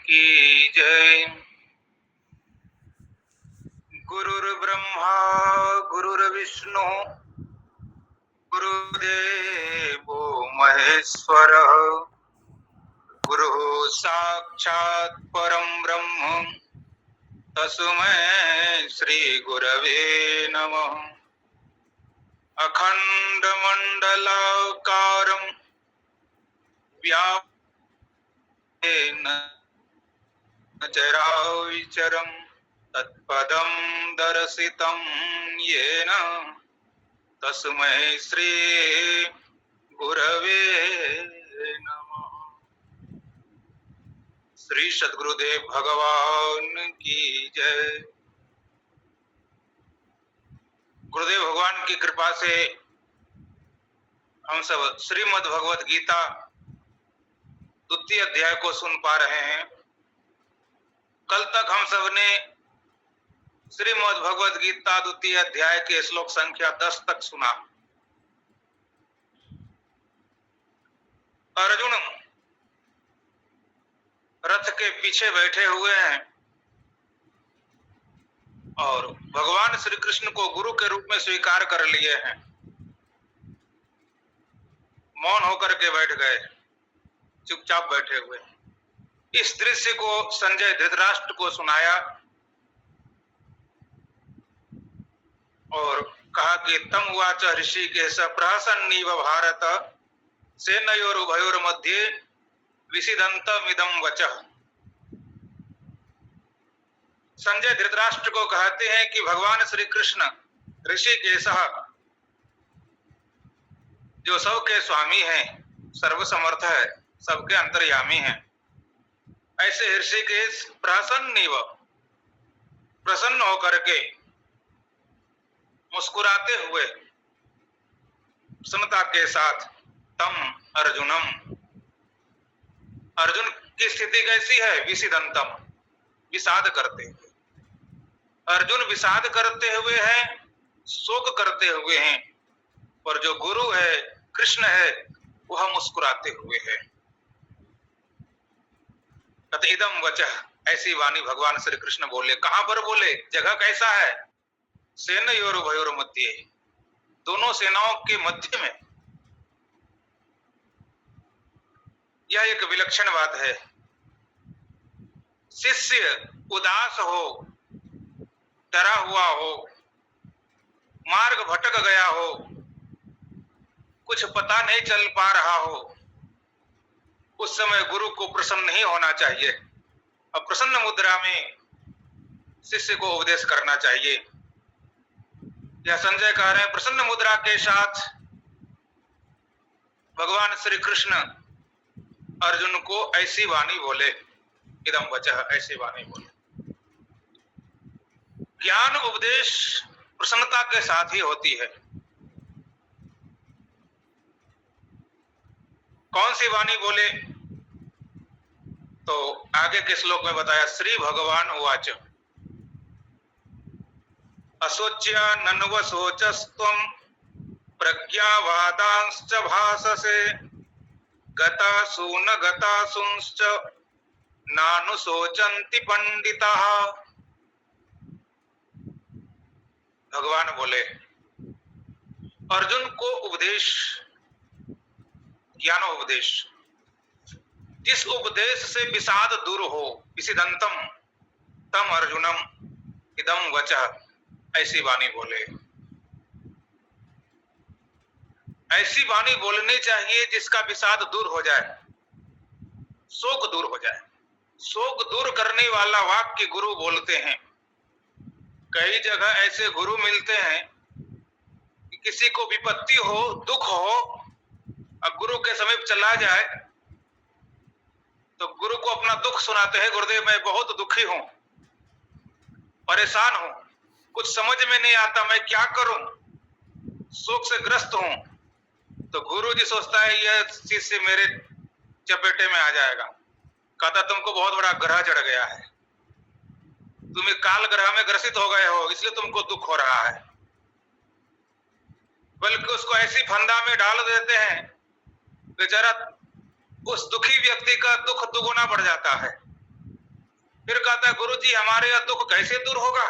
की जय। गुरुर्ब्रह्मा गुरुर्विष्णु गुरुदेवो महेश्वर गुरुः साक्षात् परं ब्रह्म तस्मै श्री गुरवे नमः। अखंडमंडलाकारं व्याप्तेन चराचरं तत्पदं दर्शितं येन तस्मै श्री गुरवे नमः। श्री सद्गुरुदेव भगवान की जय। गुरुदेव भगवान की कृपा से हम सब श्रीमद् भगवत गीता द्वितीय अध्याय को सुन पा रहे हैं। कल तक हम सब ने श्रीमद् भगवत गीता द्वितीय अध्याय के श्लोक संख्या 10 तक सुना। अर्जुन रथ के पीछे बैठे हुए हैं और भगवान श्री कृष्ण को गुरु के रूप में स्वीकार कर लिए हैं। मौन होकर के बैठ गए, चुपचाप बैठे हुए। इस दृश्य को संजय धृतराष्ट्र को सुनाया और कहा कि तम उवाच ऋषिकेश प्रहसन्नीव भारत सेनयोरुभयोर मध्ये विषिदन्तमिदं वचः। संजय धृतराष्ट्र को कहते हैं कि भगवान श्री कृष्ण ऋषिकेश जो सबके स्वामी हैं, सर्वसमर्थ है, सबके अंतर्यामी हैं, ऐसे ऋषिकेश प्रसन्न होकर के मुस्कुराते हुए प्रसन्नता के साथ तम अर्जुनम, अर्जुन की स्थिति कैसी है? विषिदंतम, विषाद करते हुए। अर्जुन विषाद करते हुए हैं, शोक करते हुए हैं, और जो गुरु है, कृष्ण है, वह मुस्कुराते हुए है। तदिदम वचः, ऐसी वाणी भगवान श्री कृष्ण बोले। कहां पर बोले? जगह कैसा है? सेनयोरुभयोर मध्ये, दोनों सेनाओं के मध्य में। यह एक विलक्षण बात है। शिष्य उदास हो, डरा हुआ हो, मार्ग भटक गया हो, कुछ पता नहीं चल पा रहा हो, उस समय गुरु को प्रसन्न नहीं होना चाहिए और प्रसन्न मुद्रा में शिष्य को उपदेश करना चाहिए। यह संजय कह रहे हैं, प्रसन्न मुद्रा के साथ भगवान श्री कृष्ण अर्जुन को ऐसी वाणी बोले। इदम वचः, ऐसी वाणी बोले। ज्ञान उपदेश प्रसन्नता के साथ ही होती है। कौन सी वाणी बोले? तो आगे के श्लोक में बताया। श्री भगवान उवाच असोच्य नन्वसोचस्त्वं प्रज्ञावादांश्च भाससे गतासु न गतासुंश्च नानुशोचन्ति पंडिताः। भगवान बोले अर्जुन को उपदेश, ज्ञानोपदेश, जिस उपदेश से विषाद दूर हो, विषिदंतम तम अर्जुनम इदम वचः, ऐसी वाणी बोले। ऐसी वाणी बोलनी चाहिए जिसका विषाद दूर हो जाए, शोक दूर हो जाए। शोक दूर करने वाला वाक्य गुरु बोलते हैं। कई जगह ऐसे गुरु मिलते हैं कि किसी को विपत्ति हो, दुख हो, अब गुरु के समीप चला जाए तो गुरु को अपना दुख सुनाते हैं। गुरुदेव मैं बहुत दुखी हूं, परेशान हूं, कुछ समझ में नहीं आता, मैं क्या करूं, शोक से ग्रस्त हूं। तो गुरु जी सोचता है यह शिष्य मेरे चपेटे में आ जाएगा। कहता तुमको बहुत बड़ा ग्रह चढ़ गया है, तुम एक काल ग्रह में ग्रसित हो गए हो, इसलिए तुमको दुख हो रहा है। बल्कि उसको ऐसी फंदा में डाल देते हैं, बेचारा उस दुखी व्यक्ति का दुख दुगुना बढ़ जाता है। फिर कहता है गुरु जी हमारे यह दुख कैसे दूर होगा?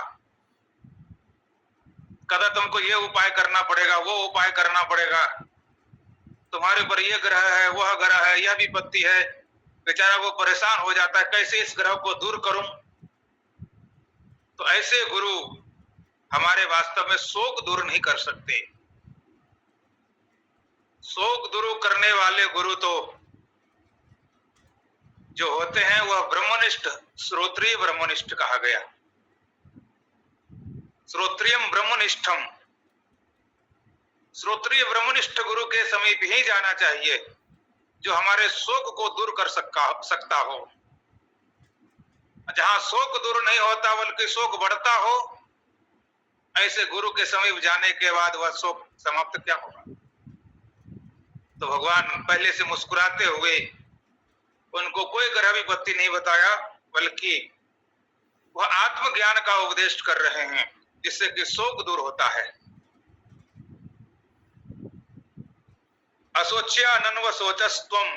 कहता तुमको ये उपाय करना पड़ेगा, वो उपाय करना पड़ेगा, तुम्हारे ऊपर ये ग्रह है, वह ग्रह है, यह विपत्ति है। बेचारा वो परेशान हो जाता है, कैसे इस ग्रह को दूर करूं? तो ऐसे गुरु हमारे वास्तव में शोक दूर नहीं कर सकते। शोक दूर करने वाले गुरु तो जो होते हैं वह ब्रह्मनिष्ठ, श्रोत्रिय ब्रह्मनिष्ठ कहा गया। श्रोत्रियम ब्रह्मनिष्ठम, श्रोत्रिय ब्रह्मनिष्ठ गुरु के समीप ही जाना चाहिए जो हमारे शोक को दूर कर सकता हो। जहां शोक दूर नहीं होता बल्कि शोक बढ़ता हो, ऐसे गुरु के समीप जाने के बाद वह शोक समाप्त क्या होगा? तो भगवान पहले से मुस्कुराते हुए उनको कोई ग्रह विपत्ति नहीं बताया, बल्कि वह आत्मज्ञान का उपदेश कर रहे हैं जिससे कि शोक दूर होता है। असोच्या नन्व सोचस्त्वम,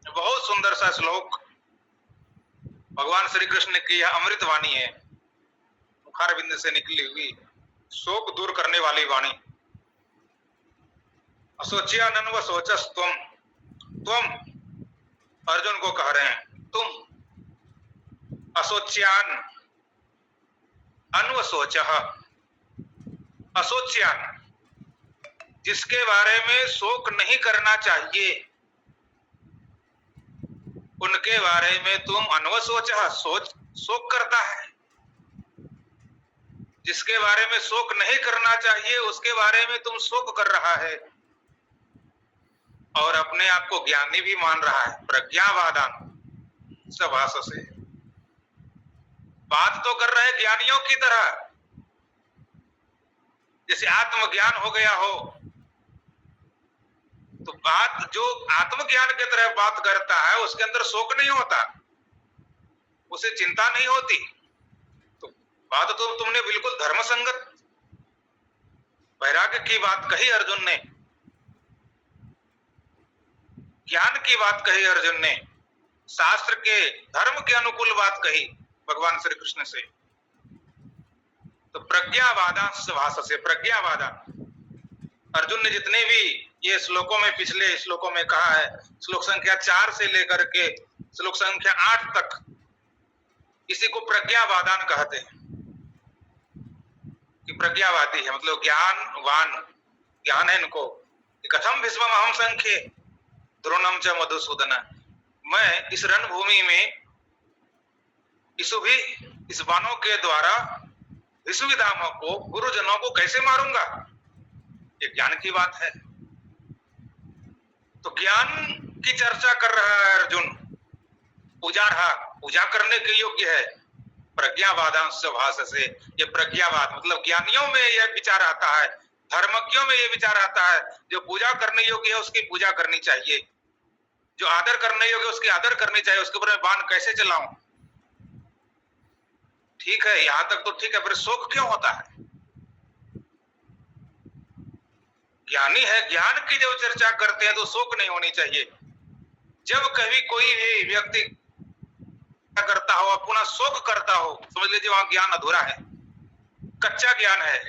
बहुत सुंदर सा श्लोक भगवान श्री कृष्ण की यह अमृत वाणी है, मुखारविंद से निकली हुई शोक दूर करने वाली वाणी। असोच्या नन्व सोचस्त्वम, तुम अर्जुन को कह रहे हैं, तुम असोच्यान अन्व सोचः, असोच्यान जिसके बारे में शोक नहीं करना चाहिए उनके बारे में तुम अन्व सोचः, शोक करता है। जिसके बारे में शोक नहीं करना चाहिए उसके बारे में तुम शोक कर रहा है और अपने आप को ज्ञानी भी मान रहा है। प्रज्ञावादान सभास से बात तो कर रहे ज्ञानियों की तरह, जैसे आत्मज्ञान हो गया हो। तो बात जो आत्मज्ञान की तरह बात करता है उसके अंदर शोक नहीं होता, उसे चिंता नहीं होती। तो बात तो तुमने बिल्कुल धर्मसंगत वैराग्य की बात कही अर्जुन ने, ज्ञान की बात कही अर्जुन ने, शास्त्र के धर्म के अनुकूल बात कही भगवान श्री कृष्ण से। तो प्रज्ञावादा भाषा से, प्रज्ञावादा अर्जुन ने जितने भी ये श्लोकों में, पिछले श्लोकों में कहा है, श्लोक संख्या 4 से लेकर के श्लोक संख्या 8 तक, इसी को प्रज्ञावादान कहते हैं कि प्रज्ञावादी है, मतलब ज्ञानवान, ज्ञान है इनको। कथम भीष्मम अहम संख्ये द्रोणम च मधुसूदन, मैं इस रणभूमि में इस बाणों के द्वारा विश्वविदामों को, गुरुजनों को कैसे मारूंगा? ये ज्ञान की बात है। तो ज्ञान की चर्चा कर रहा है अर्जुन, पूजा करने के योग्य है। प्रज्ञावादांश भाष से, ये प्रज्ञावाद मतलब ज्ञानियों में यह विचार आता है, धर्मज्ञों में यह विचार आता है, जो पूजा करने योग्य है उसकी पूजा करनी चाहिए, जो आदर करने योग्य उसकी आदर करनी चाहिए। उसके ऊपर बाण कैसे चलाऊं? ठीक है, यहां तक तो ठीक है, फिर शोक क्यों होता है? ज्ञानी है, ज्ञान की जब चर्चा करते हैं तो शोक नहीं होनी चाहिए। जब कभी कोई भी व्यक्ति करता हो, अपना शोक करता हो, समझ लीजिए वहां ज्ञान अधूरा है, कच्चा ज्ञान है।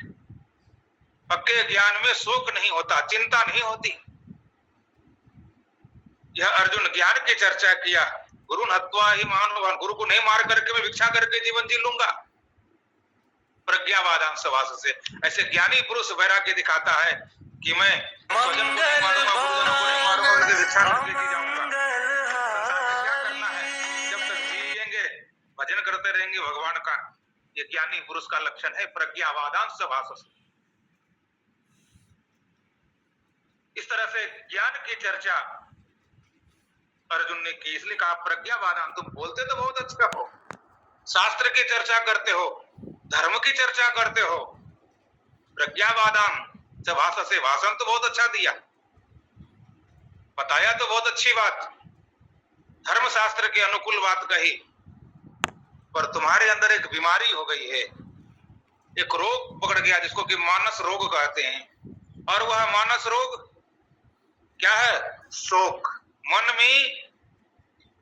पक्के ज्ञान में शोक नहीं होता, चिंता नहीं होती। यह अर्जुन ज्ञान की चर्चा किया, गुरु हत्वा ही महानुभाव, गुरु को नहीं मार करके मैं भिक्षा करके जीवन जी लूंगा। प्रज्ञावादांश भाष से ऐसे ज्ञानी पुरुष वैराग्य दिखाता है कि मैं स्वजन को नहीं मारूंगा, गुरुजनों को नहीं मारूंगा, भिक्षा करके जी जाऊंगा। क्या करना है? जब तक जिएंगे भजन करते रहेंगे भगवान का। ये ज्ञानी पुरुष का लक्षण है, प्रज्ञावादांश भाष से। इस तरह से ज्ञान की चर्चा अर्जुन ने की, इसलिए कहा प्रज्ञावादान। तुम बोलते तो बहुत अच्छा हो, शास्त्र की चर्चा करते हो, धर्म की चर्चा करते हो, प्रज्ञावादान भाषा से भाषण तो बहुत अच्छा दिया, बताया तो बहुत अच्छी बात, धर्म शास्त्र के अनुकूल बात कही, पर तुम्हारे अंदर एक बीमारी हो गई है, एक रोग पकड़ गया जिसको कि मानस रोग कहते हैं। और वह मानस रोग क्या है? शोक। मन में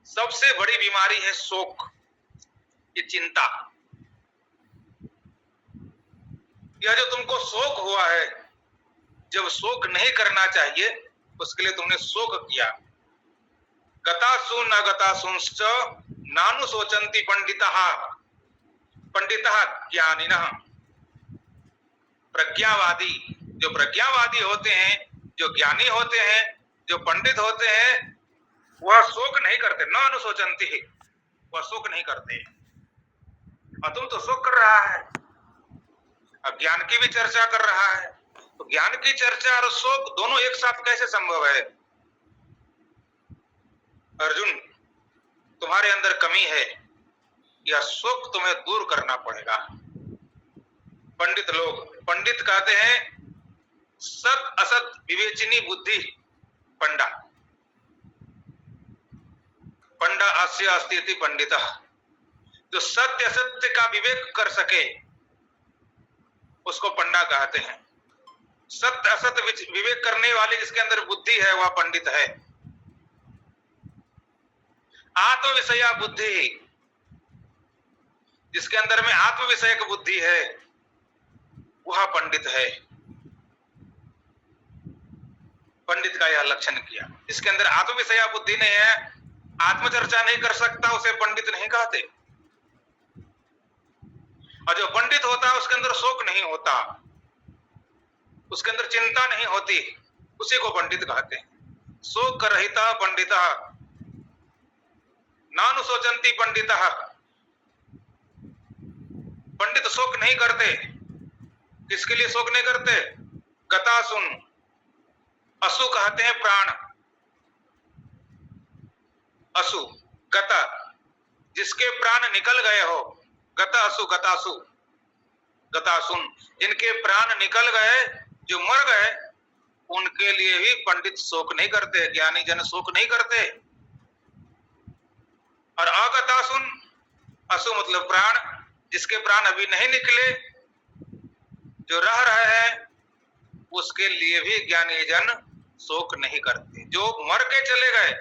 सबसे बड़ी बीमारी है शोक। ये चिंता, यह जो तुमको शोक हुआ है, जब शोक नहीं करना चाहिए उसके लिए तुमने शोक किया। गतासु न गतासुंश्च नानु शोचन्ति पंडितः, पंडितः ज्ञानिनः। प्रज्ञावादी, जो प्रज्ञावादी होते हैं, जो ज्ञानी होते हैं, जो पंडित होते हैं, वह शोक नहीं करते। न अनुशोचन्ति, वह शोक नहीं करते। और तुम तो शोक कर रहा है। अब ज्ञान की भी चर्चा कर रहा है, तो ज्ञान की चर्चा और शोक दोनों एक साथ कैसे संभव है? अर्जुन, तुम्हारे अंदर कमी है, यह शोक तुम्हें दूर करना पड़ेगा। पंडित लोग, पंडित कहते हैं सत असत विवेचनी बुद्धि पंडा, पंडा अस्य अस्ति इति पंडितः। जो सत्य असत्य का विवेक कर सके उसको पंडा कहते हैं। सत्य असत्य विवेक करने वाले जिसके अंदर बुद्धि है वह पंडित है। आत्म विषया बुद्धि, जिसके अंदर में आत्म विषयक बुद्धि है वह पंडित है। पंडित का यह लक्षण किया। जिसके अंदर आत्म विषया बुद्धि नहीं है, आत्मचर्चा नहीं कर सकता, उसे पंडित नहीं कहते। और जो पंडित होता है उसके अंदर शोक नहीं होता, उसके अंदर चिंता नहीं होती, उसी को पंडित कहते हैं। शोक रहिता पंडितः नानु शोचन्ति पंडितः। पंडित शोक नहीं करते। किसके लिए शोक नहीं करते? गतासुन, असु कहते हैं प्राण, असु गता, जिसके प्राण निकल गए हो, गता असु गतासु गतासुन, जिनके प्राण निकल गए, जो मर गए, उनके लिए भी पंडित शोक नहीं करते, ज्ञानी जन शोक नहीं करते। और अगतासुन, असु मतलब प्राण, जिसके प्राण अभी नहीं निकले, जो रह रहे हैं, उसके लिए भी ज्ञानी जन शोक नहीं करते। जो मर के चले गए,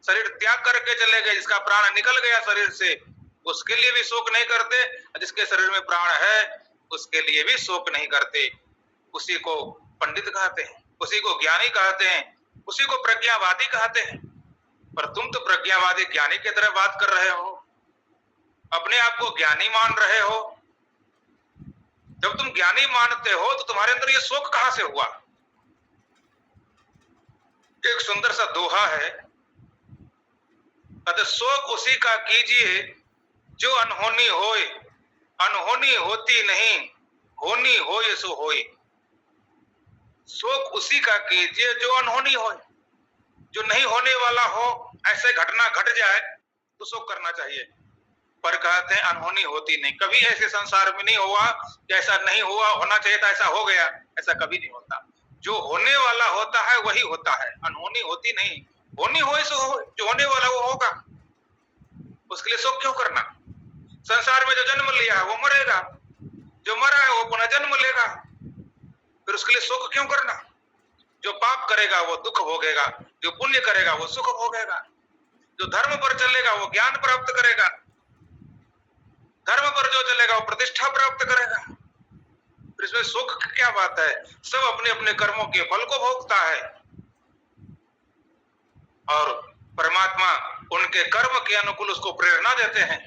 शरीर त्याग करके चले गए, जिसका प्राण निकल गया शरीर से, उसके लिए भी शोक नहीं करते। जिसके शरीर में प्राण है उसके लिए भी शोक नहीं करते। उसी को पंडित कहते हैं, उसी को ज्ञानी कहते हैं, उसी को प्रज्ञावादी कहते हैं। पर तुम तो प्रज्ञावादी ज्ञानी की तरह बात कर रहे हो, अपने आप को ज्ञानी मान रहे हो। जब तुम ज्ञानी मानते हो तो तुम्हारे अंदर ये शोक कहां से हुआ? एक सुंदर सा दोहा है, कहते शोक उसी का कीजिए जो अनहोनी होए, अनहोनी होती नहीं, होनी होए सो होए। शोक उसी का कीजिए जो अनहोनी होए, जो नहीं होने वाला हो, ऐसे घटना घट जाए तो शोक करना चाहिए। पर कहते हैं अनहोनी होती नहीं। कभी ऐसे संसार में नहीं हुआ कि ऐसा नहीं हुआ, होना चाहिए था ऐसा हो गया, ऐसा कभी नहीं होता। जो होने वाला होता है वही होता है, अनहोनी होती नहीं। होनी होए सो हो, जो होने वाला वो होगा, उसके लिए शोक क्यों करना? संसार में जो जन्म लिया है वो मरेगा, जो मरा है वो पुनः जन्म लेगा, फिर उसके लिए शोक क्यों करना? जो पाप करेगा वो दुख भोगेगा, जो पुण्य करेगा वो सुख भोगेगा। जो धर्म पर चलेगा वो ज्ञान प्राप्त करेगा, धर्म पर जो चलेगा वो प्रतिष्ठा प्राप्त करेगा। फिर इसमें शोक की क्या बात है? सब अपने अपने कर्मों के फल को भोगता है और परमात्मा उनके कर्म के अनुकूल उसको प्रेरणा देते हैं,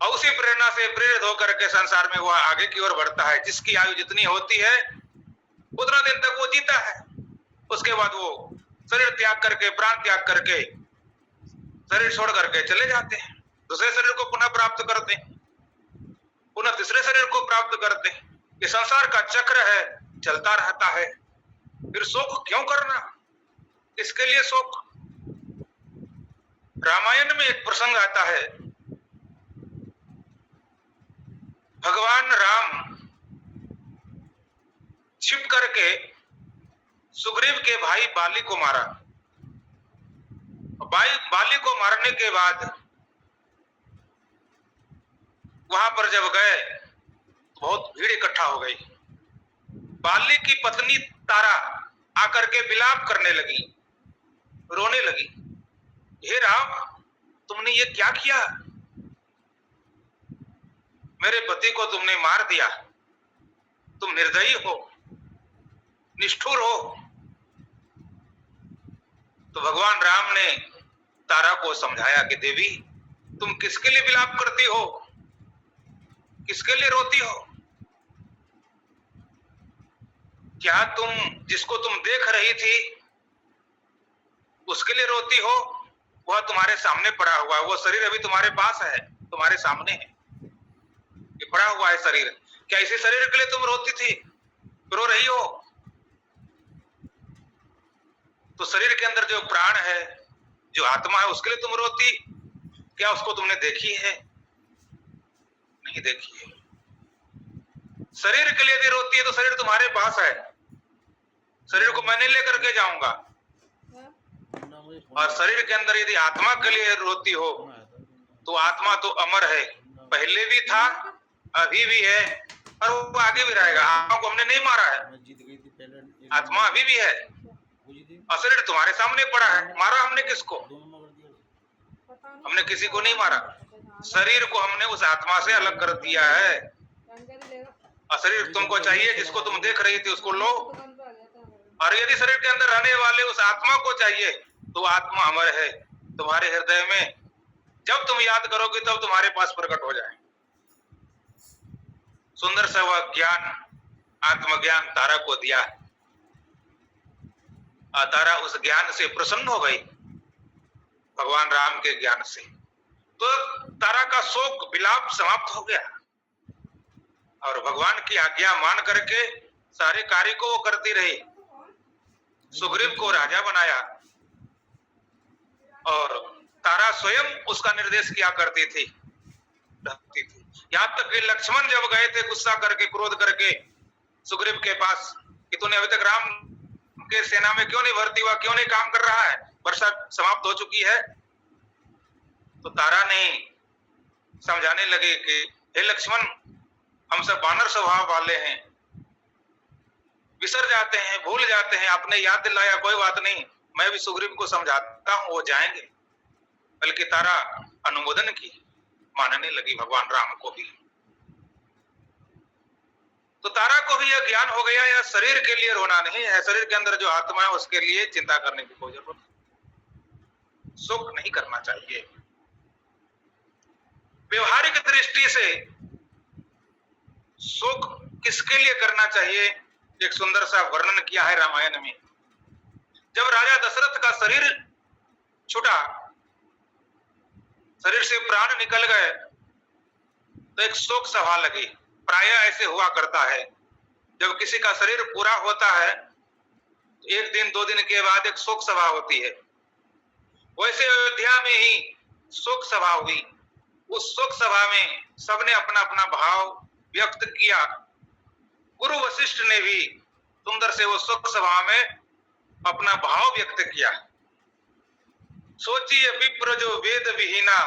और उसी प्रेरणा से प्रेरित होकर के संसार में वह आगे की ओर बढ़ता है। जिसकी आयु जितनी होती है उतना दिन तक वो जीता है, उसके बाद वो शरीर त्याग करके, प्राण त्याग करके, शरीर छोड़ करके चले जाते हैं, दूसरे शरीर को पुनः प्राप्त करते हैं, पुनः तीसरे शरीर को प्राप्त करते हैं। ये संसार का चक्र है, चलता रहता है। फिर शोक क्यों करना? इसके लिए शोक। रामायण में एक प्रसंग आता है, भगवान राम छिप करके सुग्रीव के भाई बाली को मारा। बाली को मारने के बाद वहां पर जब गए तो बहुत भीड़ इकट्ठा हो गई। बाली की पत्नी तारा आकर के विलाप करने लगी, रोने लगी, हे राम तुमने ये क्या किया? मेरे पति को तुमने मार दिया, तुम निर्दयी हो, निष्ठुर हो। तो भगवान राम ने तारा को समझाया कि देवी, तुम किसके लिए विलाप करती हो, किसके लिए रोती हो? क्या तुम जिसको तुम देख रही थी उसके लिए रोती हो? वह तुम्हारे सामने पड़ा हुआ है, वो शरीर अभी तुम्हारे पास है, तुम्हारे सामने है, ये पड़ा हुआ है शरीर। क्या इसी शरीर के लिए तुम रोती थी, रो रही हो? तो शरीर के अंदर जो प्राण है, जो आत्मा है, उसके लिए तुम रोती? क्या उसको तुमने देखी है? नहीं देखी है। शरीर के लिए भी रोती है तो शरीर तुम्हारे पास है, शरीर को मैं नहीं लेकर के जाऊंगा। और शरीर के अंदर यदि आत्मा के लिए रोती हो तो आत्मा तो अमर है, पहले भी था, अभी भी है और वो आगे भी रहेगा। आत्मा को हमने नहीं मारा है, आत्मा अभी भी है और शरीर तुम्हारे सामने पड़ा है। मारा हमने किसको? हमने किसी को नहीं मारा, शरीर को हमने उस आत्मा से अलग कर दिया है। और शरीर तुमको चाहिए, जिसको तुम देख रही थी उसको लो। और यदि शरीर के अंदर रहने वाले उस आत्मा को चाहिए तो आत्मा अमर है, तुम्हारे हृदय में जब तुम याद करोगे तब तुम्हारे पास प्रकट हो जाए। सुंदर सा वह ज्ञान, आत्मज्ञान तारा को दिया। और तारा उस ज्ञान से प्रसन्न हो गई, भगवान राम के ज्ञान से। तो तारा का शोक विलाप समाप्त हो गया और भगवान की आज्ञा मान करके सारे कार्य को वो करती रही। सुग्रीव को राजा बनाया और तारा स्वयं उसका निर्देश किया करती थी, रहती थी। यहां तक कि लक्ष्मण जब गए थे गुस्सा करके, क्रोध करके सुग्रीव के पास कि तूने अभी तक राम के सेना में क्यों नहीं भर्ती हुआ, क्यों नहीं काम कर रहा है, वर्षा समाप्त हो चुकी है। तो तारा ने समझाने लगे कि हे लक्ष्मण, हम सब वानर स्वभाव वाले हैं, बिसर जाते हैं, भूल जाते हैं, आपने याद दिलाया, कोई बात नहीं, मैं भी सुग्रीव को समझाता हूं, वो जाएंगे। बल्कि तारा अनुमोदन की, मानने लगी भगवान राम को भी। तो तारा को भी यह ज्ञान हो गया, यह शरीर के लिए रोना नहीं है, शरीर के अंदर जो आत्मा है उसके लिए चिंता करने की कोई जरूरत नहीं, सुख नहीं करना चाहिए। व्यवहारिक दृष्टि से सुख किसके लिए करना चाहिए, एक सुंदर सा वर्णन किया है रामायण में। जब राजा दशरथ का शरीर छूटा, शरीर से प्राण निकल गए, तो एक शोक सभा लगी। प्रायः ऐसे हुआ करता है, जब किसी का शरीर पूरा होता है तो एक दिन दो दिन के बाद एक शोक सभा होती है। वैसे अयोध्या में ही शोक सभा हुई। उस शोक सभा में सबने अपना अपना भाव व्यक्त किया। गुरु वशिष्ठ ने भी सुंदर से वो शोक सभा में अपना भाव व्यक्त किया। सोचिए विप्र जो वेद विहीना,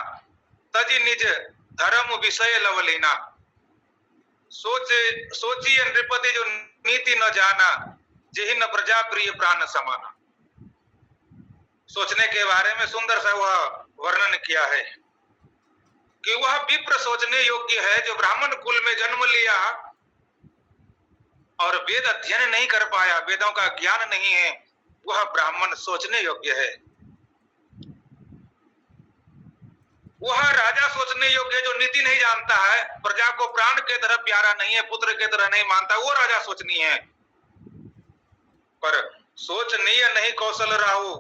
तजी निज धर्म विषय लवलीना। सोचिए नृपति जो नीति न जाना, जिहि न प्रजा प्रिय प्राण समाना। सोचने के बारे में सुंदर सा वह वर्णन किया है कि वह विप्र सोचने योग्य है जो ब्राह्मण कुल में जन्म लिया और वेद अध्ययन नहीं कर पाया, वेदों का ज्ञान नहीं है, वह ब्राह्मण सोचने योग्य है। वह राजा सोचने योग्य है जो नीति नहीं जानता है, प्रजा को प्राण के तरह प्यारा नहीं है, पुत्र के तरह नहीं मानता, वो राजा सोचनी है। पर सोचनीय नहीं कौशल राहु,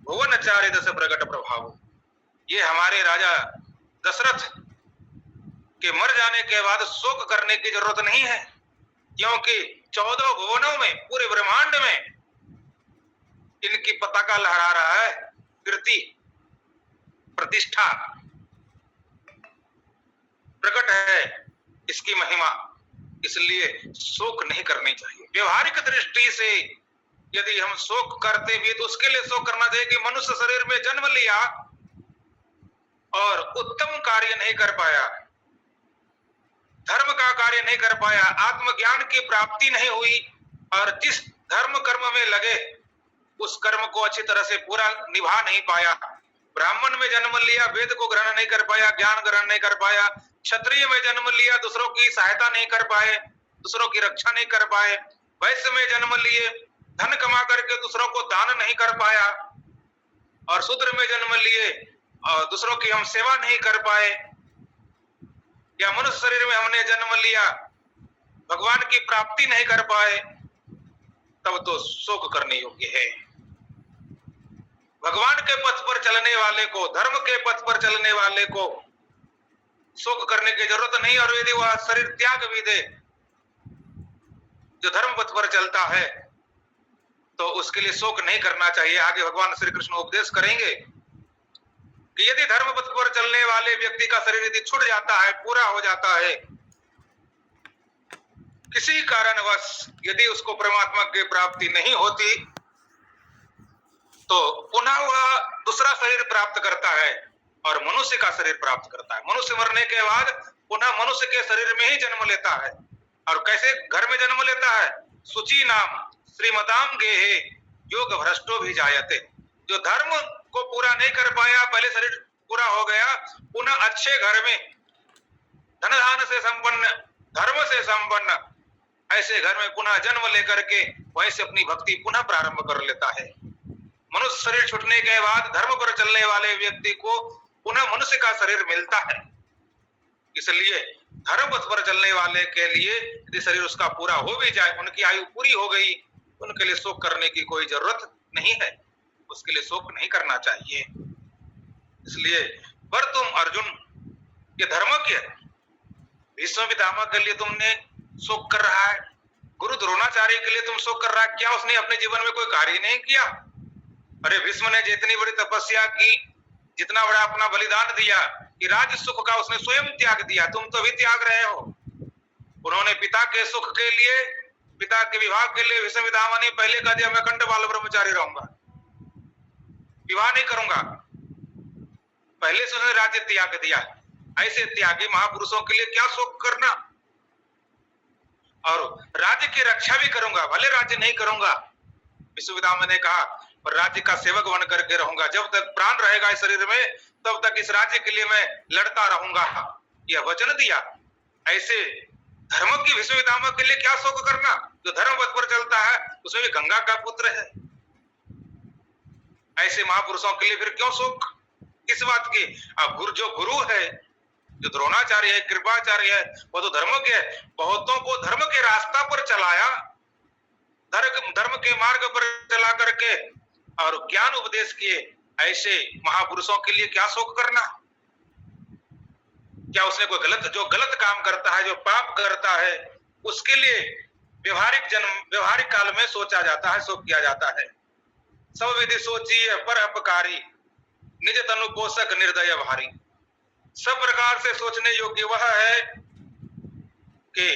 भुवन चारि दस प्रगट प्रभाव। ये हमारे राजा दशरथ के मर जाने के बाद शोक करने की जरूरत नहीं है, क्योंकि 14 भुवनों में, पूरे ब्रह्मांड में इनकी पताका लहरा रहा है, कीर्ति प्रतिष्ठा प्रकट है, इसकी महिमा। इसलिए शोक नहीं करनी चाहिए। व्यवहारिक दृष्टि से यदि हम शोक करते भी तो उसके लिए शोक करना चाहिए कि मनुष्य शरीर में जन्म लिया और उत्तम कार्य नहीं कर पाया, धर्म का कार्य नहीं कर पाया, आत्मज्ञान की प्राप्ति नहीं हुई और जिस धर्म कर्म में लगे उस कर्म को अच्छी तरह से पूरा निभा नहीं पाया। ब्राह्मण में में जन्म लिया, वेद को ग्रहण नहीं कर पाया, ज्ञान ग्रहण नहीं कर पाया। क्षत्रिय में जन्म लिया, दूसरों की सहायता नहीं कर पाए, दूसरों की रक्षा नहीं कर पाए। वैश्य में जन्म लिए, धन कमा करके दूसरों को दान नहीं कर पाया। और शूद्र में जन्म लिए और दूसरों की हम सेवा नहीं कर पाए। या मनुष्य शरीर में हमने जन्म लिया, भगवान की प्राप्ति नहीं कर पाए, तब तो शोक करने योग्य है। भगवान के पथ पर चलने वाले को, धर्म के पथ पर चलने वाले को शोक करने की जरूरत नहीं। और यदि वह शरीर त्याग भी दे, जो धर्म पथ पर चलता है, तो उसके लिए शोक नहीं करना चाहिए। आगे भगवान श्री कृष्ण उपदेश करेंगे कि यदि धर्म पथ पर चलने वाले व्यक्ति का शरीर यदि छूट जाता है, पूरा हो जाता है, किसी कारणवश यदि उसको परमात्मा की प्राप्ति नहीं होती, तो पुनः वह दूसरा शरीर प्राप्त करता है और मनुष्य का शरीर प्राप्त करता है। मनुष्य मरने के बाद पुनः मनुष्य के शरीर में ही जन्म लेता है। और कैसे घर में जन्म लेता है? सुचि नाम श्रीमताम गेहे योग भ्रष्टो भी जायते। जो धर्म को पूरा नहीं कर पाया, पहले शरीर पूरा हो गया, पुनः अच्छे घर में धन धान से संपन्न, धर्म से संपन्न ऐसे घर में पुनः जन्म लेकर के वैसे अपनी भक्ति पुनः प्रारंभ कर लेता है। मनुष्य शरीर छूटने के बाद धर्म पर चलने वाले व्यक्ति को पुनः मनुष्य का शरीर मिलता है। इसलिए धर्म पथ पर चलने वाले के लिए यदि शरीर उसका पूरा हो भी जाए, उनकी आयु पूरी हो गई, उनके लिए शोक करने की कोई जरूरत नहीं है, उसके लिए शोक नहीं करना चाहिए। इसलिए पर तुम अर्जुन, ये धर्म क्या है? भीष्म पितामह के लिए तुमने शोक कर रहा है, गुरु द्रोणाचार्य के लिए तुम शोक कर रहा है, क्या उसने अपने जीवन में कोई कार्य नहीं किया? अरे भीष्म ने जितनी बड़ी तपस्या की, जितना बड़ा अपना बलिदान दिया, कि राज्य सुख का उसने स्वयं त्याग दिया, तुम तो भी त्याग रहे हो। उन्होंने पिता के सुख के लिए, पिता के विवाह के लिए भीष्म पितामह ने पहले कह दिया मैं अखंड बाल ब्रह्मचारी रहूंगा, विवाह नहीं करूंगा। पहले से उसने राज्य त्याग दिया। ऐसे त्यागी महापुरुषों के लिए क्या शोक करना? और राज्य की रक्षा भी करूंगा, भले राज्य नहीं करूंगा, भीष्म पितामह ने कहा, पर राज्य का सेवक बन करके रहूंगा। जब तक प्राण रहेगा इस शरीर में, तब तक इस राज्य के लिए मैं लड़ता रहूंगा, यह वचन दिया। ऐसे धर्म की भीष्म पितामह के लिए क्या शोक करना? जो धर्म पथ पर चलता है उसमें भी गंगा का पुत्र है। ऐसे महापुरुषों के लिए फिर क्यों शोक? किस बात की? अब जो गुरु है, जो द्रोणाचार्य है, कृपाचार्य है, वो तो धर्म के, बहुतों को धर्म के रास्ता पर चलाया, धर्म के मार्ग पर चला करके और ज्ञान उपदेश किए। ऐसे महापुरुषों के लिए क्या शोक करना? क्या उसने कोई जो गलत काम करता है, जो पाप करता है, उसके लिए व्यवहारिक काल में सोचा जाता है, शोक किया जाता है। सब विधि सोचिए पर अपकारी, निज तनु पोषक निर्दय भारी। सब प्रकार से सोचने योग्य वह है कि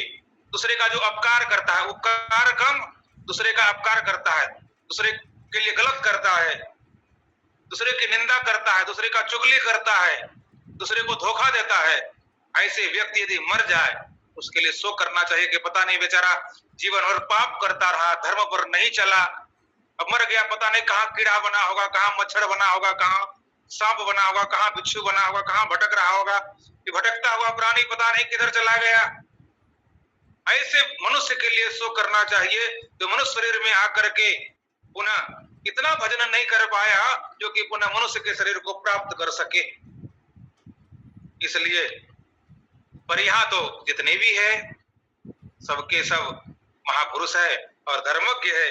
दूसरे का जो अपकार करता है, उपकार कम, दूसरे का अपकार करता है, दूसरे के लिए गलत करता है, दूसरे की निंदा करता है, दूसरे का चुगली करता है, दूसरे को धोखा देता है, ऐसे व्यक्ति यदि मर जाए उसके लिए शोक करना चाहिए कि पता नहीं बेचारा जीवन भर पाप करता रहा, धर्म पर नहीं चला, अब मर गया, पता नहीं कहाँ कीड़ा बना होगा, कहाँ मच्छर बना होगा, कहाँ सांप बना होगा, कहाँ बिच्छू बना होगा, कहाँ भटक रहा होगा, कि भटकता हुआ प्राणी पता नहीं किधर चला गया। ऐसे मनुष्य के लिए शोक करना चाहिए जो मनुष्य शरीर में आकर के पुनः इतना भजन नहीं कर पाया जो कि पुनः मनुष्य के शरीर को प्राप्त कर सके। इसलिए पर यहाँ तो जितने भी है सबके सब महापुरुष है और धर्मज्ञ है,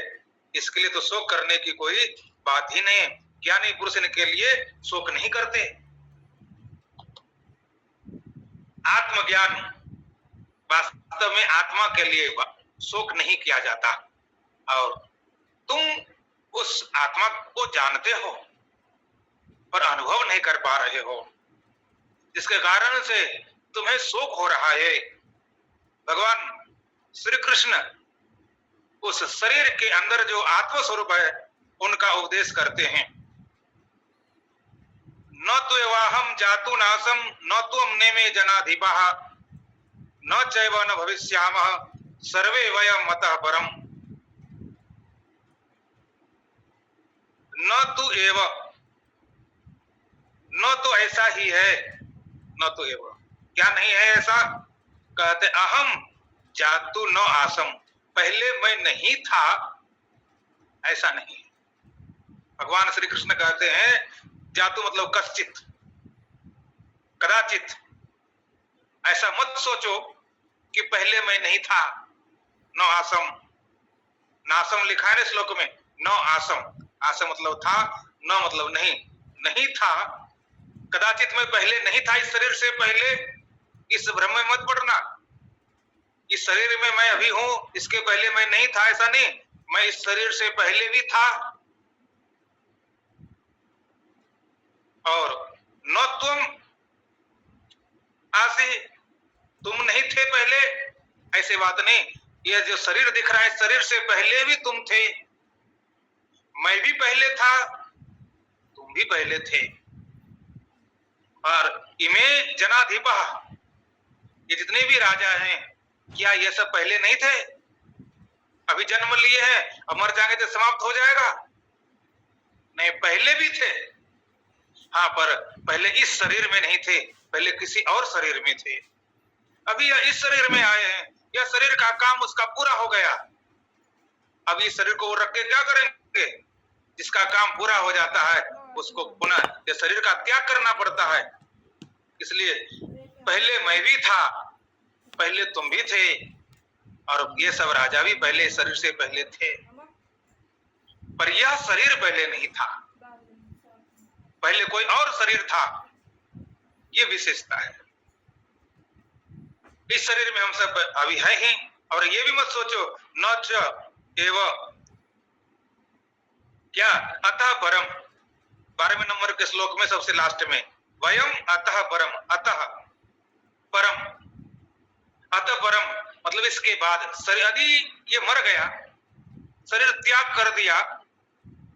इसके लिए तो शोक करने की कोई बात ही नहीं। ज्ञानी पुरुष इनके लिए शोक नहीं करते। आत्मज्ञान, वास्तव में आत्मा के लिए शोक नहीं किया जाता और तुम उस आत्मा को जानते हो पर अनुभव नहीं कर पा रहे हो, जिसके कारण से तुम्हें शोक हो रहा है। भगवान श्री कृष्ण उस शरीर के अंदर जो आत्म स्वरूप है उनका उपदेश करते हैं। न तो एवाहम जातु नासम न तो हमने में जनाधिपा न चैव न भविष्यामः सर्वे वयम मतः परम। न तु एव न तो ऐसा ही है न तो एवं। क्या नहीं है ऐसा? कहते अहम जातु न आसम, पहले मैं नहीं था, ऐसा नहीं। भगवान श्री कृष्ण कहते हैं जातु मतलब कश्चित, कदाचित, ऐसा मत सोचो कि पहले मैं नहीं था। न आसम, नासम लिखा है ना श्लोक में, न आसम, आसम मतलब था, न मतलब नहीं, नहीं था। कदाचित मैं पहले नहीं था, इस शरीर से पहले, इस भ्रम में मत पड़ना। इस शरीर में मैं अभी हूं, इसके पहले मैं नहीं था, ऐसा नहीं। मैं इस शरीर से पहले भी था। और न तुम आसी, तुम नहीं थे पहले, ऐसे बात नहीं। यह जो शरीर दिख रहा है, शरीर से पहले भी तुम थे, मैं भी पहले था, तुम भी पहले थे। और इमे जनाधिपा, ये जितने भी राजा हैं, क्या ये सब पहले नहीं थे? अभी जन्म लिए हैं, अब मर जाएंगे तो समाप्त हो जाएगा? नहीं, पहले भी थे। हाँ, पर पहले इस शरीर में नहीं थे, पहले किसी और शरीर में थे। अभी इस शरीर में आए हैं, यह शरीर का काम उसका पूरा हो गया। अब इस शरीर को वो रख के क्या करेंगे? जिसका काम पूरा हो जाता है उसको पुनः ये शरीर का त्याग करना पड़ता है। इसलिए पहले मैं भी था, पहले तुम भी थे, और ये सब राजा भी पहले इस शरीर से पहले थे, पर यह शरीर पहले नहीं था, पहले कोई और शरीर था। ये विशेषता है। इस शरीर में हम सब अभी है ही। और ये भी मत सोचो न च एव, क्या अतः परम, 12वें नंबर के श्लोक में सबसे लास्ट में, वयम अतः परम, अतः परम, अतः परम मतलब इसके बाद शरीर, यदि ये मर गया, शरीर त्याग कर दिया,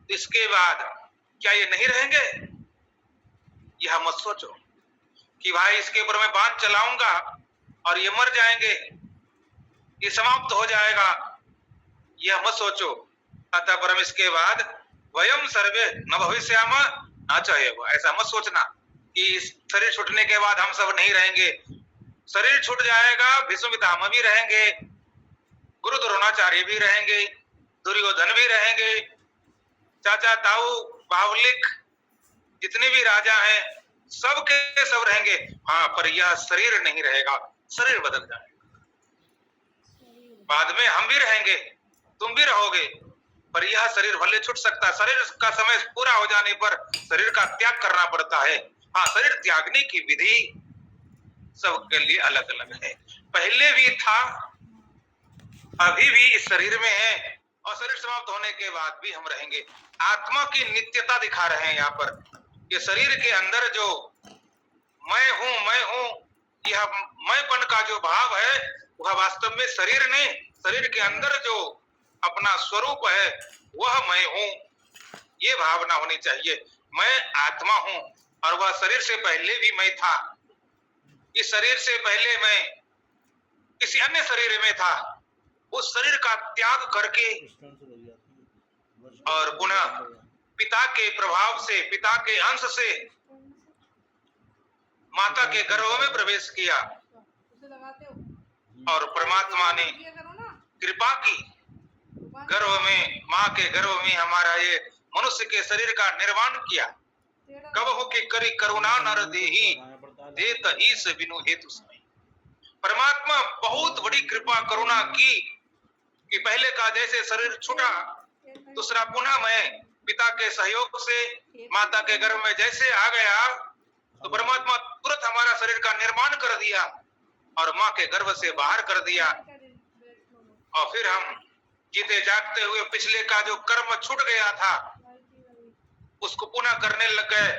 इसके बाद क्या ये नहीं रहेंगे? यह मत सोचो कि भाई इसके ऊपर मैं बाण चलाऊंगा और ये मर जाएंगे, ये समाप्त हो जाएगा, यह मत सोचो। अतः परम, इसके बाद वयम सर्वे न भविष्याम न चाहेगा, ऐसा मत सोचना कि इस शरीर छूटने के बाद हम सब नहीं रहेंगे। शरीर छूट जाएगा, भीष्म पितामह भी रहेंगे, गुरु द्रोणाचार्य भी रहेंगे, दुर्योधन भी रहेंगे, चाचा ताऊ बावलिक जितने भी राजा हैं सब के सब रहेंगे। हाँ, पर यह शरीर नहीं रहेगा, शरीर बदल जाएगा। बाद में हम भी रहेंगे, तुम भी रहोगे, पर यह शरीर भले छूट सकता है। शरीर का समय पूरा हो जाने पर शरीर का त्याग करना पड़ता है। हाँ, शरीर त्यागने की विधि सबके लिए अलग अलग है। पहले भी था, अभी भी इस शरीर में है, और शरीर समाप्त होने के बाद भी हम रहेंगे। आत्मा की नित्यता दिखा रहे हैं यहाँ पर। ये शरीर के अंदर जो मैं हूं, यह मैंपन का जो भाव है वह वास्तव में शरीर नहीं, शरीर के अंदर जो अपना स्वरूप है वह मैं हूं, ये भावना होनी चाहिए। मैं आत्मा हूं और वह शरीर से पहले भी मैं था। इस शरीर से पहले मैं किसी अन्य शरीर में था, उस शरीर का त्याग करके और पुनः पिता के प्रभाव से, पिता के अंश से माता के गर्भ में प्रवेश किया, और परमात्मा ने कृपा की, गर्भ में, माँ के गर्भ में हमारा ये मनुष्य के शरीर का निर्माण किया। कब हो कि करी करुणा नर देही, देत ही से बिनु हेतु समय। परमात्मा बहुत बड़ी कृपा करुणा की कि पहले का जैसे शरीर छूटा, दूसरा पुनः मैं पिता के सहयोग से माता के गर्भ में जैसे आ गया, तो परमात्मा तुरंत हमारा शरीर का निर्माण कर दिया और माँ के गर्भ से बाहर कर दिया। और फिर हम जीते जागते हुए पिछले का जो कर्म छूट गया था उसको पुनः करने लग गए,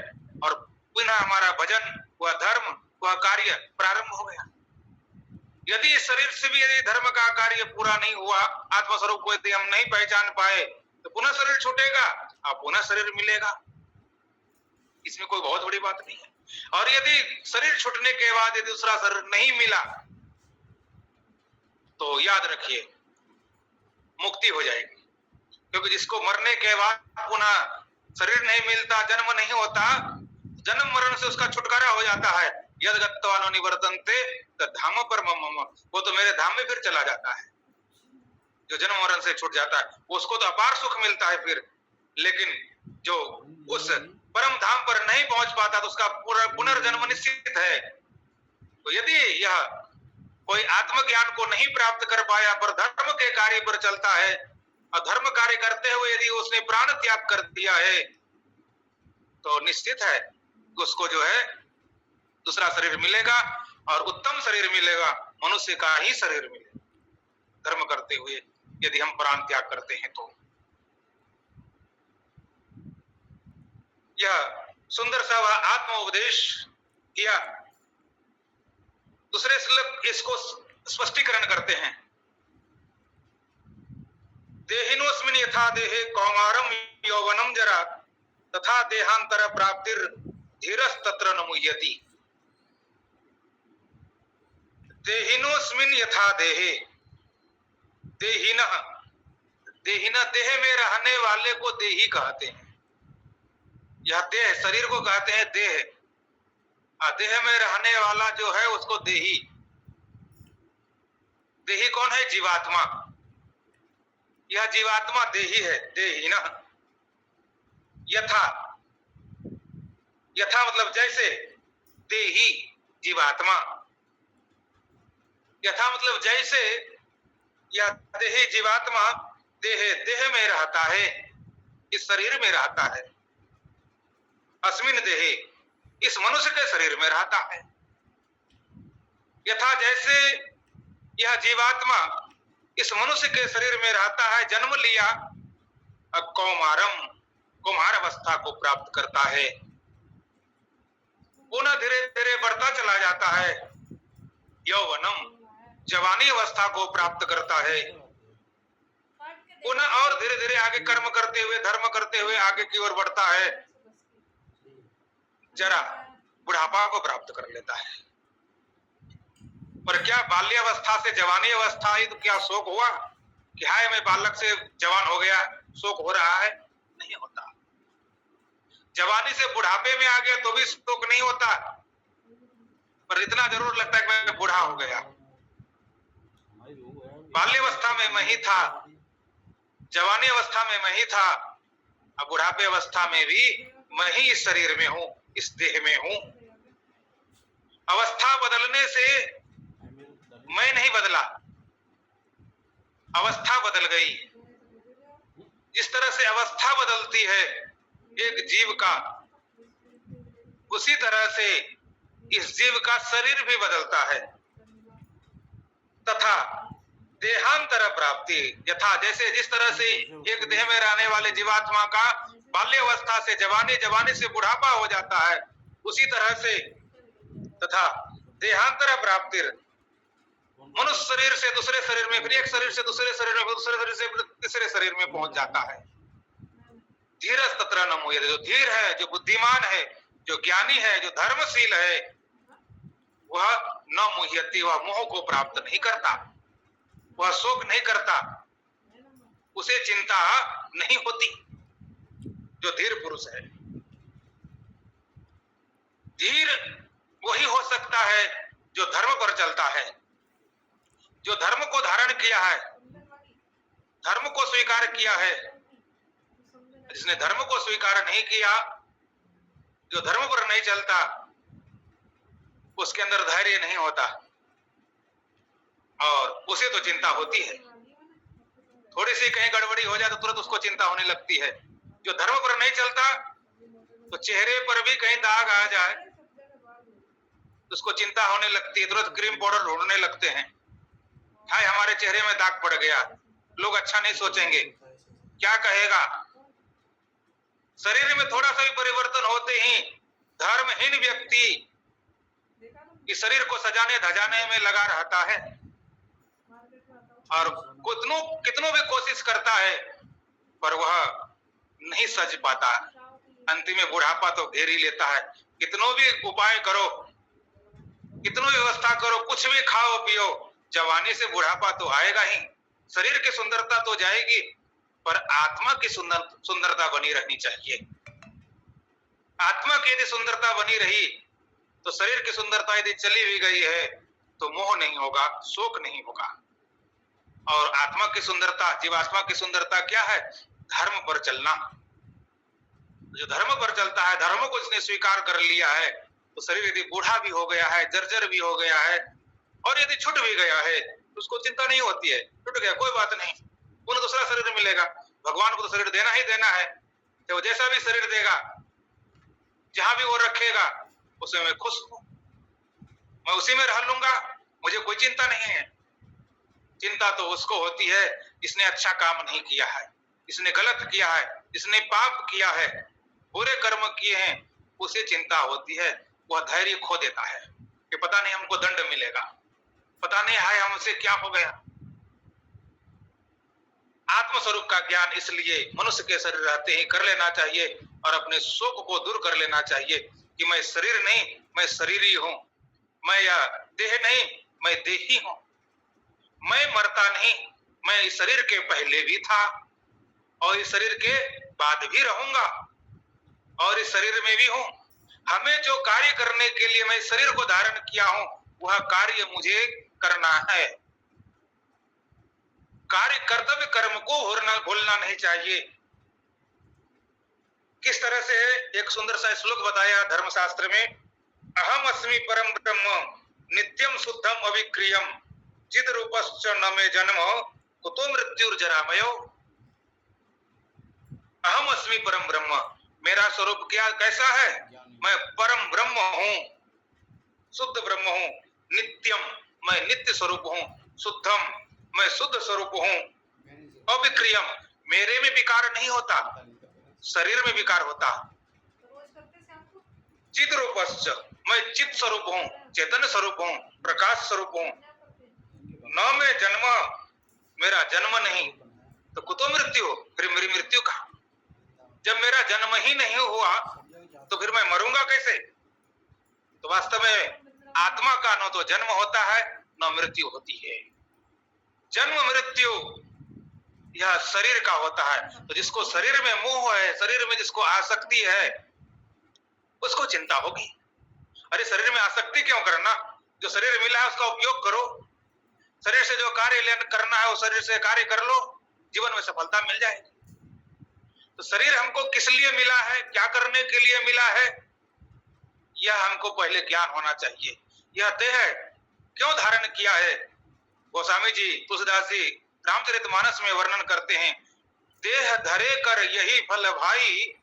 और पुनः हमारा भजन, वह धर्म, वह कार्य प्रारंभ हो गया। यदि इस शरीर से भी यदि धर्म का कार्य पूरा नहीं हुआ, आत्मस्वरूप को यदि हम नहीं पहचान पाए, तो पुनः शरीर छूटेगा और पुनः शरीर मिलेगा। इसमें कोई बहुत बड़ी बात नहीं है। और यदि शरीर छूटने के बाद यदि दूसरा शरीर नहीं मिला, तो याद रखिए मुक्ति हो जाएगी। क्योंकि जिसको मरने के बाद पुनः शरीर नहीं मिलता, जन्म नहीं होता, जन्म मरण से उसका छुटकारा हो जाता है। यद गत्वा न निवर्तन्ते धाम पर मम, वो तो मेरे धाम में फिर चला जाता है। जो जन्म मरण से छूट जाता है उसको तो अपार सुख मिलता है फिर, लेकिन जो उस परम धाम पर नहीं पहुंच पाता तो उसका पुनर्जन्म निश्चित है। तो यदि यह कोई आत्मज्ञान को नहीं प्राप्त कर पाया पर धर्म के कार्य पर चलता है और धर्म कार्य करते हुए यदि उसने प्राण त्याग कर दिया है तो निश्चित है उसको जो है दूसरा शरीर मिलेगा और उत्तम शरीर मिलेगा, मनुष्य का ही शरीर मिलेगा धर्म करते हुए यदि हम प्राण त्याग करते हैं तो। यह सुंदर सा आत्म उपदेश किया। दूसरे श्लोक इसको स्पष्टीकरण करते हैं। देहिनोस्मिन् यथा देहे कौमारम यौवनम जरा तथा देहांतर प्राप्तिर धीरस तत्र न मुह्यति। देहिनोस्मिन् यथा देहे, देहिनः, देहिना देह में रहने वाले को देही कहते हैं। यह देह शरीर को कहते हैं देह, देह में रहने वाला जो है उसको देही। देही कौन है? जीवात्मा। यह जीवात्मा देही है। देहिनः यथा, यथा मतलब जैसे, देही जीवात्मा, यथा मतलब जैसे यह देही जीवात्मा देह में रहता है, इस शरीर में रहता है। अस्मिन देहे, इस मनुष्य के शरीर में रहता है। यथा जैसे यह जीवात्मा इस मनुष्य के शरीर में रहता है, जन्म लिया, अब कौमारम, कुमार अवस्था को प्राप्त करता है, पुनः धीरे धीरे बढ़ता चला जाता है। यौवनम, जवानी अवस्था को प्राप्त करता है, पुनः और धीरे धीरे आगे कर्म करते हुए धर्म करते हुए आगे की ओर बढ़ता है, जरा बुढ़ापा को प्राप्त कर लेता है। पर क्या बाल्यावस्था से जवानी अवस्था ही तो क्या शोक हुआ कि हाय मैं बालक से जवान हो गया, शोक हो रहा है? नहीं होता। जवानी से बुढ़ापे में आ गया तो भी शोक नहीं होता, पर इतना जरूर लगता है कि मैं बूढ़ा हो गया। बाल्यावस्था में मैं ही था, जवानी अवस्था में मैं ही था, अब बुढ़ापे अवस्था में भी मैं ही इस शरीर में हूं, इस देह में हूं। अवस्था बदलने से मैं नहीं बदला, अवस्था बदल गई। जिस तरह से अवस्था बदलती है एक जीव का, उसी तरह से इस जीव का शरीर भी बदलता है। तथा देहांतर प्राप्ति, यथा जैसे जिस तरह से एक देह में रहने वाले जीवात्मा का बाल्यावस्था से जवानी, जवानी से बुढ़ापा हो जाता है, उसी तरह से तथा देहांतर प्राप्ति, मनुष्य शरीर से दूसरे शरीर में, फिर एक शरीर से दूसरे शरीर में, दूसरे शरीर से तीसरे शरीर में पहुंच जाता है। धीरस तत्र न मुह्यते, जो धीर है, जो बुद्धिमान है, जो ज्ञानी है, जो धर्मशील है, वह न मुह्यति, वह मोह को प्राप्त नहीं करता, वह शोक नहीं करता, उसे चिंता नहीं होती, जो धीर पुरुष है। धीर वही हो सकता है जो धर्म पर चलता है, जो धर्म को धारण किया है, धर्म को स्वीकार किया है। जिसने धर्म को स्वीकार नहीं किया, जो धर्म पर नहीं चलता, उसके अंदर धैर्य नहीं होता और उसे तो चिंता होती है। थोड़ी सी कहीं गड़बड़ी हो जाए तो तुरंत उसको चिंता होने लगती है। जो धर्म पर नहीं चलता तो चेहरे पर भी कहीं दाग आ जाए तो उसको चिंता होने लगती है, तुरंत क्रीम पाउडर ढूंढने लगते हैं, हाय हमारे चेहरे में दाग पड़ गया, लोग अच्छा नहीं सोचेंगे, क्या कहेगा। शरीर में थोड़ा सा भी परिवर्तन होते ही धर्महीन व्यक्ति इस शरीर को सजाने धजाने में लगा रहता है और कितनों भी कोशिश करता है पर वह नहीं सज पाता। अंतिम में बुढ़ापा तो घेर ही लेता है। कितनों भी उपाय करो, कितनों व्यवस्था करो, कुछ भी खाओ पियो, जवानी से बुढ़ापा तो आएगा ही। शरीर की सुंदरता तो जाएगी पर आत्मा की सुंदरता बनी रहनी चाहिए। आत्मा की यदि सुंदरता बनी रही तो शरीर की सुंदरता यदि चली भी गई है तो मोह नहीं होगा, शोक नहीं होगा। और आत्मा की सुंदरता, जीवात्मा की सुंदरता क्या है? धर्म पर चलना। जो धर्म पर चलता है, धर्म को जिसने स्वीकार कर लिया है, तो शरीर यदि बूढ़ा भी हो गया है, जर्जर भी हो गया है और यदि छूट भी गया है तो उसको चिंता नहीं होती है। छूट गया कोई बात नहीं, उन्हें दूसरा शरीर मिलेगा। भगवान को तो शरीर देना ही देना है, तो जैसा भी शरीर देगा, जहां भी वो रखेगा, उसमें मैं खुश हूं, मैं उसी में रह लूंगा, मुझे कोई चिंता नहीं है। चिंता तो उसको होती है जिसने अच्छा काम नहीं किया है, जिसने गलत किया है, जिसने पाप किया है, बुरे कर्म किए हैं, उसे चिंता होती है। वह धैर्य खो देता है कि पता नहीं हमको दंड मिलेगा, पता नहीं है हमसे क्या हो गया। आत्मस्वरूप का ज्ञान इसलिए मनुष्य के शरीर रहते ही कर लेना चाहिए और अपने शोक को दूर कर लेना चाहिए कि मैं शरीर नहीं, मैं शरीरी हूं, मैं यह देह नहीं, मैं देही हूं, मैं मरता नहीं, मैं इस शरीर के पहले भी था और इस शरीर के बाद भी रहूंगा और इस शरीर में भी हूं। हमें जो कार्य करने के लिए मैं शरीर को धारण किया हूं, वह कार्य मुझे करना है। कार्य कर्तव्य कर्म को भूलना नहीं चाहिए। किस तरह से एक सुंदर सा श्लोक बताया धर्मशास्त्र में, अहम अस्मि परम ब्रह्म नित्यम शुद्धम अविक्रियम चिद रूपश्च न मे जन्म कुतो मृत्युर्जरामयो। अहम अस्मि परम ब्रह्म, मेरा स्वरूप क्या कैसा है? मैं परम ब्रह्म हूं, शुद्ध ब्रह्म हूं। नित्यम, मैं नित्य स्वरूप हूं। शुद्धम, मैं शुद्ध स्वरूप हूं। अविक्रियम, मेरे में विकार नहीं होता, शरीर में विकार होता। चित रूपश्च, मैं चित स्वरूप हूं, चेतन स्वरूप हूं, प्रकाश स्वरूप हूं। न मैं जन्म, मेरा जन्म नहीं, तो कुतो मृत्यु, फिर मेरी मृत्यु कहां? जब मेरा जन्म ही नहीं हुआ तो फिर मैं मरूंगा कैसे? तो वास्तव में आत्मा का न तो जन्म होता है न मृत्यु होती है। जन्म मृत्यु यह शरीर का होता है। तो जिसको शरीर में मोह है, शरीर में जिसको आसक्ति है, उसको चिंता होगी। अरे शरीर में आसक्ति क्यों करना? जो शरीर मिला है उसका उपयोग करो। शरीर से जो कार्य करना है वो शरीर से कार्य कर लो, जीवन में सफलता मिल जाएगी। तो शरीर हमको किस लिए मिला है, क्या करने के लिए मिला है, यह हमको पहले ज्ञान होना चाहिए। यह देह क्यों धारण किया है? गोस्वामी जी, तुलसीदास जी रामचरितमानस में वर्णन करते हैं, देह धरे कर यही फल भाई,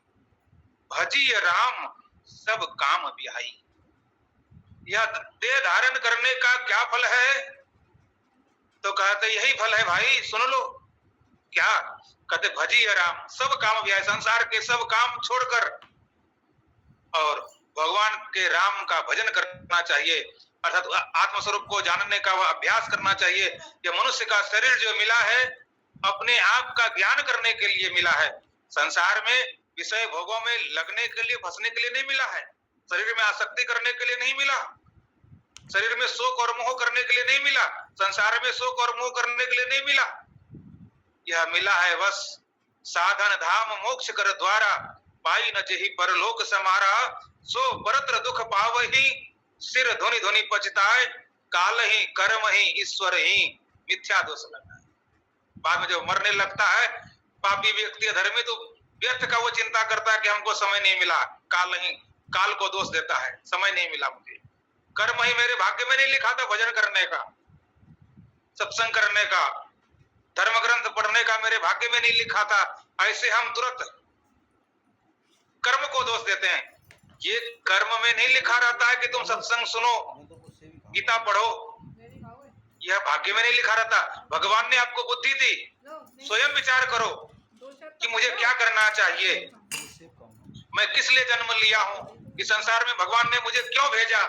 भजिय राम सब काम बिहाई। यह देह धारण करने का क्या फल है? तो कहते यही फल है भाई, सुन लो। क्या कहते? भजिय राम सब काम बिहाई, संसार के सब काम छोड़कर और भगवान के राम का भजन करना चाहिए, अर्थात आत्मस्वरूप को जानने का वह अभ्यास करना चाहिए। यह मनुष्य का शरीर जो मिला है अपने आप का ज्ञान करने के लिए मिला है। संसार में विषय भोगों में लगने के लिए, फंसने के लिए नहीं मिला है। शरीर में आसक्ति करने के लिए नहीं मिला, शरीर में शोक और मोह करने के लिए नहीं मिला, संसार में शोक और मोह करने के लिए नहीं मिला। यह मिला है बस साधन धाम मोक्ष कर द्वारा, पाई न जेहि परलोक समारा, सो परत्र दुख पावहि, सिर धुनि धुनि पछताए, काल ही कर्म ही ईश्वर ही मिथ्या दोष लगा। बाद में जब मरने लगता है पापी व्यक्ति, धर्मी, तो व्यर्थ का वो चिंता करता है कि हमको समय नहीं मिला, काल को दोष देता है, समय नहीं मिला मुझे, कर्म ही मेरे भाग्य में नहीं लिखा था भजन करने का, सत्संग करने का, धर्म ग्रंथ पढ़ने का मेरे भाग्य में नहीं लिखा था। ऐसे हम तुरंत कर्म को दोष देते हैं। ये कर्म में नहीं लिखा रहता है कि तुम सत्संग सुनो, गीता पढ़ो, यह भाग्य में नहीं लिखा रहता। भगवान ने आपको बुद्धि दी, स्वयं विचार करो कि मुझे क्या करना चाहिए, मैं किस लिए जन्म लिया हूं, इस संसार में भगवान ने मुझे क्यों भेजा।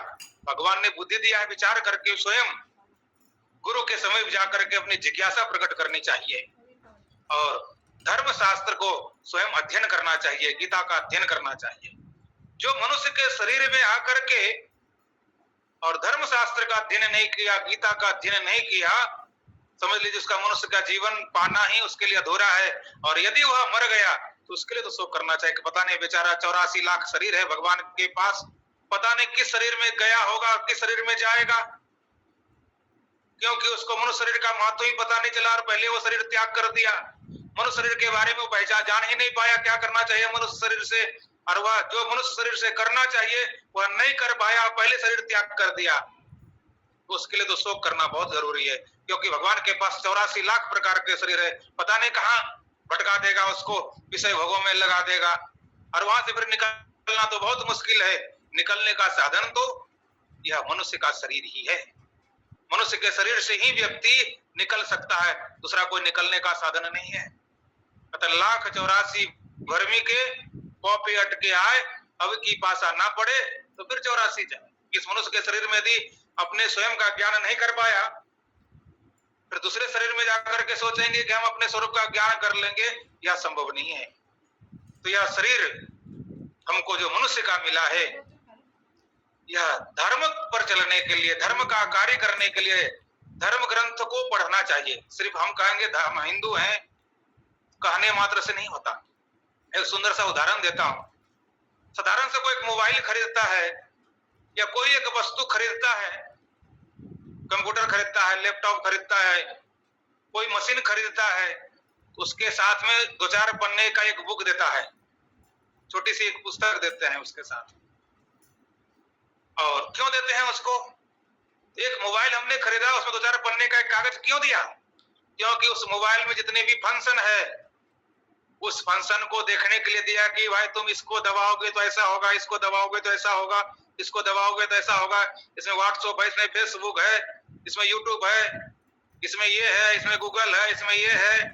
भगवान ने बुद्धि दिया है, विचार करके स्वयं गुरु के समय जाकर के अपनी जिज्ञासा प्रकट करनी चाहिए और धर्म शास्त्र को स्वयं अध्ययन करना चाहिए, गीता का अध्ययन करना चाहिए। जो मनुष्य के शरीर में आकर के और धर्म शास्त्र का अध्ययन नहीं किया, गीता का अध्ययन नहीं किया, समझ लीजिए उसका मनुष्य का जीवन पाना ही उसके लिए अधूरा है। और यदि वह मर गया तो उसके लिए तो शोक करना चाहिए कि पता नहीं बेचारा 84 लाख शरीर है भगवान के पास, पता नहीं किस शरीर में गया होगा, किस शरीर में जाएगा, क्योंकि उसको मनुष्य शरीर का महत्व ही पता नहीं चला और पहले वो शरीर त्याग कर दिया। मनुष्य शरीर के बारे में वो पहचान जान ही नहीं पाया क्या करना चाहिए मनुष्य शरीर से, और वह जो मनुष्य शरीर से करना चाहिए वह नहीं कर पाया, पहले शरीर त्याग कर दिया। तो उसके लिए तो शोक करना बहुत जरूरी है, क्योंकि भगवान के पास 84 लाख प्रकार के शरीर है, पता नहीं कहाँ भटका देगा उसको, विषय भोगों में लगा देगा, और वहां से फिर निकलना तो बहुत मुश्किल है। निकलने का साधन तो यह मनुष्य का शरीर ही है। मनुष्य के शरीर से ही व्यक्ति निकल सकता है, दूसरा कोई निकलने का साधन नहीं है। अतः 1,84 भरमी के पौपे अटके आए, अब की पासा ना पड़े तो फिर 84 जाए। इस मनुष्य के शरीर में यदि अपने स्वयं का ज्ञान नहीं कर पाया, फिर दूसरे शरीर में जाकर के सोचेंगे कि हम अपने स्वरूप का ज्ञान कर लेंगे, यह संभव नहीं है। तो यह शरीर हमको जो मनुष्य का मिला है, यह धर्म पर चलने के लिए, धर्म का कार्य करने के लिए धर्म ग्रंथ को पढ़ना चाहिए। सिर्फ हम कहेंगे हम हिंदू हैं, कहने मात्र से नहीं होता। एक सुंदर सा उदाहरण देता हूं। साधारण से कोई एक मोबाइल खरीदता है या कोई एक वस्तु खरीदता है, कंप्यूटर खरीदता है, लैपटॉप खरीदता है, कोई मशीन खरीदता है, उसके साथ में 2-4 पन्ने का एक बुक देता है, छोटी सी एक पुस्तक देते हैं उसके साथ। और क्यों देते हैं उसको? एक मोबाइल हमने खरीदा, उसमें 2-4 पन्ने का एक कागज क्यों दिया? क्योंकि उस मोबाइल में जितने भी फंक्शन है, उस फंक्शन को देखने के लिए दिया कि भाई तुम इसको दबाओगे तो ऐसा होगा, इसको दबाओगे तो ऐसा होगा, इसको दबाओगे तो ऐसा होगा, इसमें व्हाट्सएप है, इसमें फेसबुक है, इसमें यूट्यूब है, इसमें ये है, इसमें गूगल है, इसमें ये है,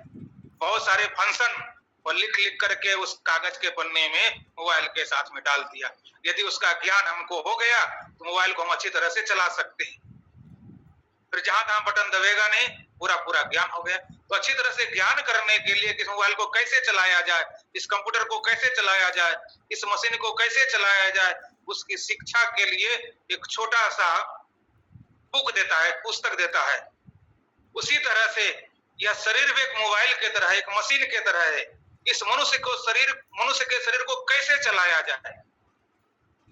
बहुत सारे फंक्शन, और लिख लिख करके उस कागज के पन्ने में मोबाइल के साथ में डाल दिया। यदि उसका ज्ञान हमको हो गया तो मोबाइल को हम अच्छी तरह से चला सकते हैं। फिर जहां तहां बटन दबेगा नहीं, पूरा पूरा ज्ञान हो गया। तो अच्छी तरह से ज्ञान करने के लिए कि इस मोबाइल को कैसे चलाया जाए, इस कंप्यूटर को कैसे चलाया जाए, इस मशीन को कैसे चलाया जाए, उसकी शिक्षा के लिए एक छोटा सा बुक देता है, पुस्तक देता है। उसी तरह से यह शरीर भी एक मोबाइल के तरह, एक मशीन के तरह है। इस मनुष्य के शरीर को कैसे चलाया जाए,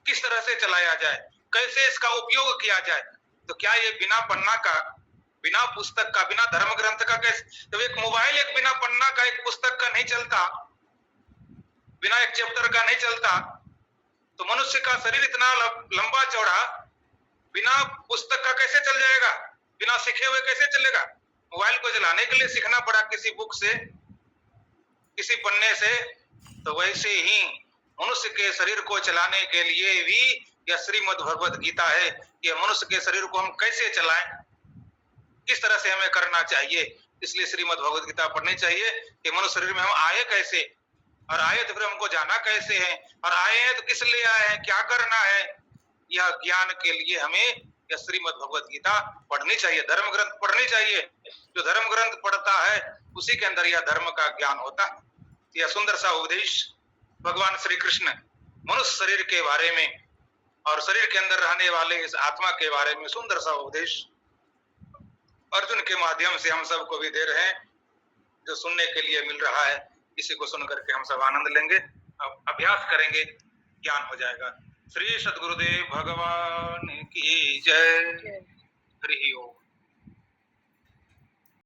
किस तरह से चलाया जाए, कैसे इसका उपयोग किया जाए। तो क्या ये बिना पन्ना का, बिना पुस्तक का, बिना धर्म ग्रंथ का कैसे? जब एक मोबाइल एक बिना पन्ना का, एक पुस्तक का नहीं चलता, बिना एक चैप्टर का नहीं चलता, तो मनुष्य का शरीर इतना लंबा चौड़ा बिना पुस्तक का कैसे चल जाएगा? बिना सीखे हुए कैसे चलेगा? मोबाइल को चलाने के लिए सीखना पड़ा किसी बुक से, किसी पन्ने से। तो वैसे ही मनुष्य के शरीर को चलाने के लिए भी यह श्रीमद् भगवद गीता है कि मनुष्य के शरीर को हम कैसे चलाएं, किस तरह से हमें करना चाहिए। इसलिए श्रीमद् भगवद गीता पढ़नी चाहिए कि मनुष्य शरीर में हम आए कैसे, और आए तो फिर हमको जाना कैसे है, और आए हैं तो किस लिए आए हैं, क्या करना है। यह ज्ञान के लिए हमें यह श्रीमद् भगवद गीता पढ़नी चाहिए, धर्म ग्रंथ पढ़नी चाहिए। जो धर्म ग्रंथ पढ़ता है उसी के अंदर यह धर्म का ज्ञान होता है। यह सुंदर सा उपदेश भगवान श्री कृष्ण मनुष्य शरीर के बारे में और शरीर के अंदर रहने वाले इस आत्मा के बारे में सुंदर सा उपदेश अर्जुन के माध्यम से हम सबको भी दे रहे हैं, जो सुनने के लिए मिल रहा है। इसी को सुन करके हम सब आनंद लेंगे, अब अभ्यास करेंगे, ज्ञान हो जाएगा। श्री सद्गुरुदेव भगवान की जय। हरि ओम।